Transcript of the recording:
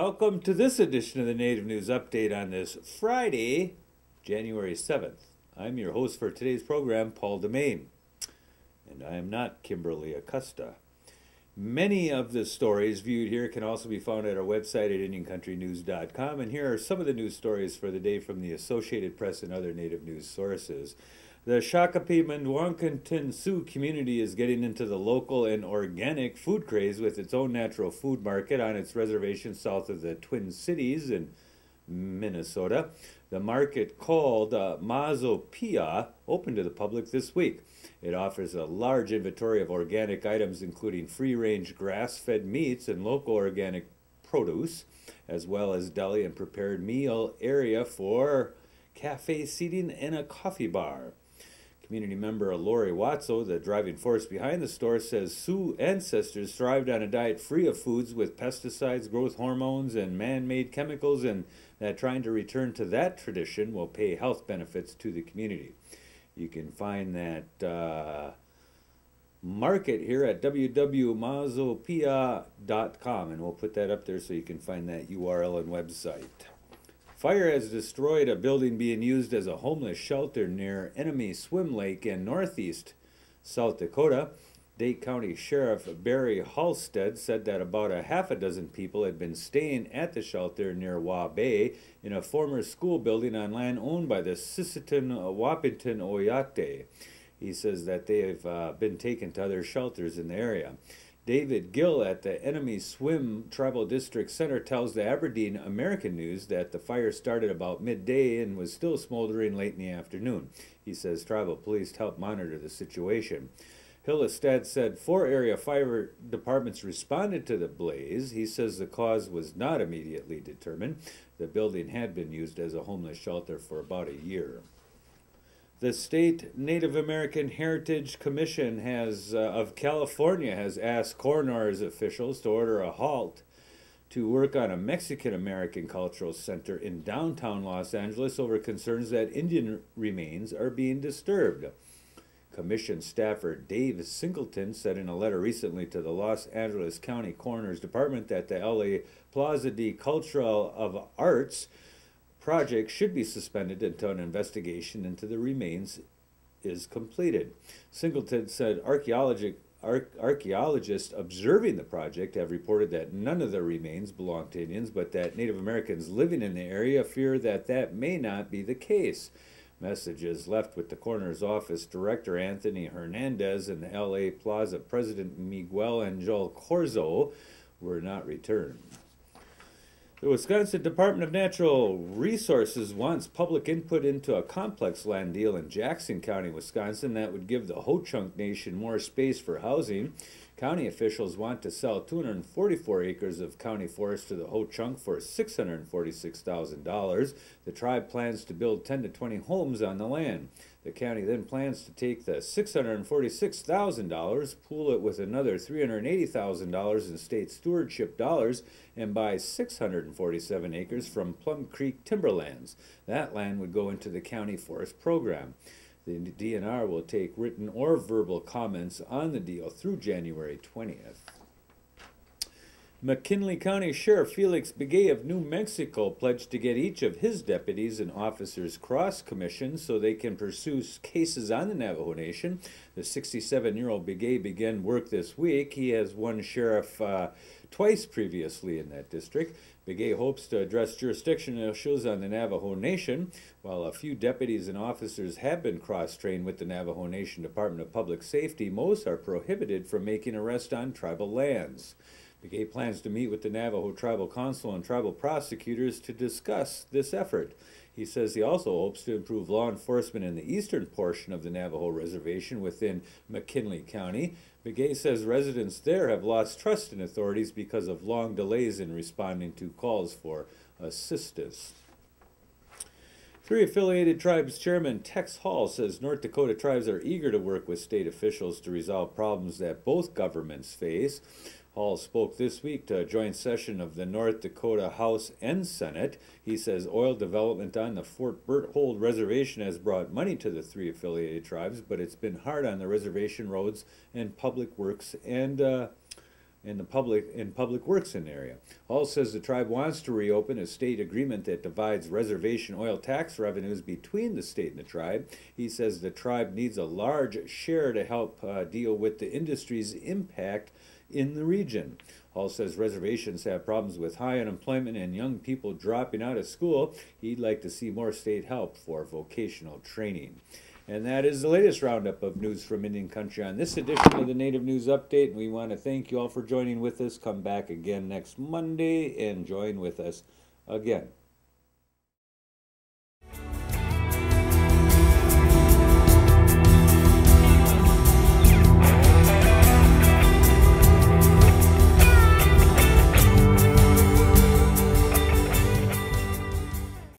Welcome to this edition of the Native News Update on this Friday, January 7th. I'm your host for today's program, Paul DeMain, and I am not Kimberly Acosta. Many of the stories viewed here can also be found at our website at IndianCountryNews.com, and here are some of the news stories for the day from the Associated Press and other Native news sources. The Shakopee Mdewakanton Sioux community is getting into the local and organic food craze with its own natural food market on its reservation south of the Twin Cities in Minnesota. The market, called Mazopia, opened to the public this week. It offers a large inventory of organic items, including free-range grass-fed meats and local organic produce, as well as deli and prepared meal area for cafe seating and a coffee bar. Community member Lori Watso, the driving force behind the store, says Sioux ancestors thrived on a diet free of foods with pesticides, growth hormones, and man-made chemicals, and that trying to return to that tradition will pay health benefits to the community. You can find that market here at www.mazopia.com, and we'll put that up there so you can find that URL and website. Fire has destroyed a building being used as a homeless shelter near Enemy Swim Lake in northeast South Dakota. Dake County Sheriff Barry Halstead said that about a half a dozen people had been staying at the shelter near Wa Bay in a former school building on land owned by the Sisseton Wahpeton Oyate. He says that they have been taken to other shelters in the area. David Gill at the Enemy Swim Tribal District Center tells the Aberdeen American News that the fire started about midday and was still smoldering late in the afternoon. He says tribal police helped monitor the situation. Hillestad said 4 area fire departments responded to the blaze. He says the cause was not immediately determined. The building had been used as a homeless shelter for about a year. The State Native American Heritage Commission of California has asked Coroner's officials to order a halt to work on a Mexican-American cultural center in downtown Los Angeles over concerns that Indian remains are being disturbed. Commission staffer Dave Singleton said in a letter recently to the Los Angeles County Coroner's Department that the LA Plaza de Cultural of Arts project should be suspended until an investigation into the remains is completed. Singleton said archaeologists observing the project have reported that none of the remains belong to Indians, but that Native Americans living in the area fear that that may not be the case. Messages left with the coroner's office director Anthony Hernandez and the LA Plaza president Miguel Angel Corzo were not returned. The Wisconsin Department of Natural Resources wants public input into a complex land deal in Jackson County, Wisconsin that would give the Ho-Chunk Nation more space for housing. County officials want to sell 244 acres of county forest to the Ho-Chunk for $646,000. The tribe plans to build 10 to 20 homes on the land. The county then plans to take the $646,000, pool it with another $380,000 in state stewardship dollars, and buy 647 acres from Plum Creek Timberlands. That land would go into the county forest program. The DNR will take written or verbal comments on the deal through January 20th. McKinley County Sheriff Felix Begay of New Mexico pledged to get each of his deputies and officers cross-commissioned so they can pursue cases on the Navajo Nation. The 67-year-old Begay began work this week. He has won sheriff twice previously in that district. Begay hopes to address jurisdictional issues on the Navajo Nation. While a few deputies and officers have been cross-trained with the Navajo Nation Department of Public Safety, most are prohibited from making arrests on tribal lands. Begay plans to meet with the Navajo Tribal Council and tribal prosecutors to discuss this effort. He says he also hopes to improve law enforcement in the eastern portion of the Navajo Reservation within McKinley County. Begay says residents there have lost trust in authorities because of long delays in responding to calls for assistance. Three Affiliated Tribes Chairman Tex Hall says North Dakota tribes are eager to work with state officials to resolve problems that both governments face. Hall spoke this week to a joint session of the North Dakota House and Senate. He says oil development on the Fort Berthold Reservation has brought money to the three affiliated tribes, but it's been hard on the reservation roads and public works and in public works in the area. Hall says the tribe wants to reopen a state agreement that divides reservation oil tax revenues between the state and the tribe. He says the tribe needs a large share to help deal with the industry's impact in the region. Hall says reservations have problems with high unemployment and young people dropping out of school. He'd like to see more state help for vocational training. And that is the latest roundup of news from Indian Country on this edition of the Native News Update. We want to thank you all for joining with us. Come back again next Monday and join with us again.